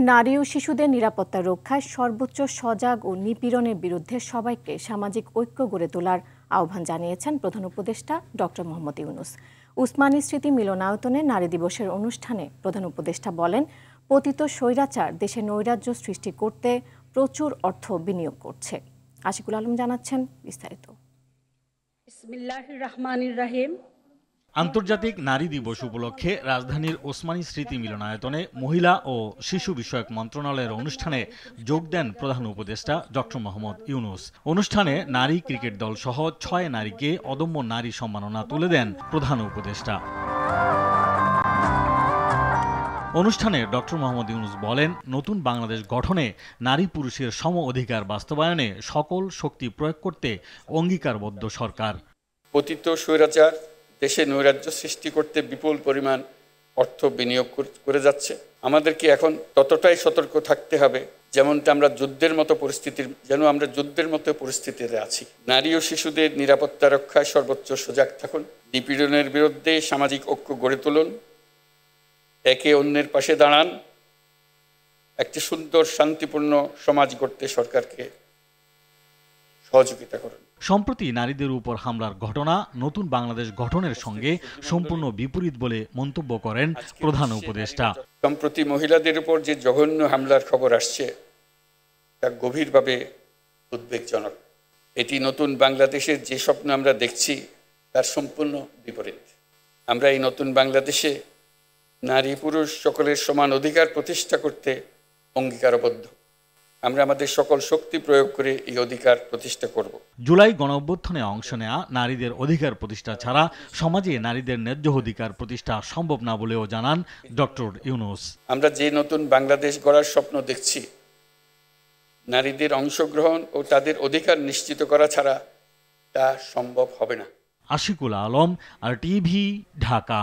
নারী ও শিশুদের নিরাপত্তা রক্ষায় সর্বোচ্চ সজাগ ও নিপীড়নের বিরুদ্ধে সবাইকে সামাজিক ঐক্য গড়ে তোলার আহ্বান জানিয়েছেন প্রধান উপদেষ্টা ডক্টর মোহাম্মদ ইউনূস। উসমানী স্মৃতি মিলনায়তনে নারী দিবসের অনুষ্ঠানে প্রধান উপদেষ্টা বলেন, পতিত স্বৈরাচার দেশে নৈরাজ্য সৃষ্টি করতে প্রচুর অর্থ বিনিয়োগ করছে। আশিকুল আলম জানাচ্ছেন বিস্তারিত। বিসমিল্লাহির রহমানির রহিম। আন্তর্জাতিক নারী দিবস উপলক্ষে রাজধানীর ওসমানী স্মৃতি মিলনায়তনে মহিলা ও শিশু বিষয়ক মন্ত্রণালয়ের অনুষ্ঠানে যোগ দেন প্রধান উপদেষ্টা ডক্টর মোহাম্মদ ইউনূস। অনুষ্ঠানে নারী ক্রিকেট দল সহ ৬ নারীকে অদম্য নারী সম্মাননা তুলে দেন প্রধান উপদেষ্টা। অনুষ্ঠানে ডক্টর মোহাম্মদ ইউনূস বলেন, নতুন বাংলাদেশ গঠনে নারী পুরুষের সম অধিকার বাস্তবায়নে সকল শক্তি প্রয়োগ করতে অঙ্গীকারবদ্ধ সরকার। পতিত স্বৈরাচার দেশে নৈরাজ্য সৃষ্টি করতে বিপুল পরিমাণ অর্থ বিনিয়োগ করে যাচ্ছে। আমাদেরকে এখন ততটাই সতর্ক থাকতে হবে যেমনটা আমরা যুদ্ধের মতো পরিস্থিতিতে আছি। নারী ও শিশুদের নিরাপত্তা রক্ষায় সর্বোচ্চ সজাগ থাকুন। নিপীড়নের বিরুদ্ধে সামাজিক ঐক্য গড়ে তুলুন। একে অন্যের পাশে দাঁড়ান। একটি সুন্দর শান্তিপূর্ণ সমাজ গড়তে সরকারকে সহযোগিতা করুন। সম্প্রতি নারীদের উপর হামলার ঘটনা নতুন বাংলাদেশ গঠনের সঙ্গে সম্পূর্ণ বিপরীত বলে মন্তব্য করেন প্রধান উপদেষ্টা। সম্প্রতি মহিলাদের উপর যে জঘন্য হামলার খবর আসছে তা গভীরভাবে উদ্বেগজনক। এটি নতুন বাংলাদেশের যে স্বপ্ন আমরা দেখছি তার সম্পূর্ণ বিপরীত। আমরা এই নতুন বাংলাদেশে নারী পুরুষ সকলের সমান অধিকার প্রতিষ্ঠা করতে অঙ্গীকারবদ্ধ। আমরা আমাদের সকল শক্তি প্রয়োগ করে এই অধিকার প্রতিষ্ঠা করব। জুলাই গণঅভ্যুত্থানে অংশ নেওয়া নারীদের অধিকার প্রতিষ্ঠা ছাড়া সমাজে নারীদের ন্যায্য অধিকার প্রতিষ্ঠা সম্ভব না বলেও জানান ডক্টর ইউনূস। আমরা যে নতুন বাংলাদেশ গড়ার স্বপ্ন দেখছি, নারীদের অংশগ্রহণ ও তাদের অধিকার নিশ্চিত করা ছাড়া তা সম্ভব হবে না। আশিকুল আলম, আর টিভি, ঢাকা।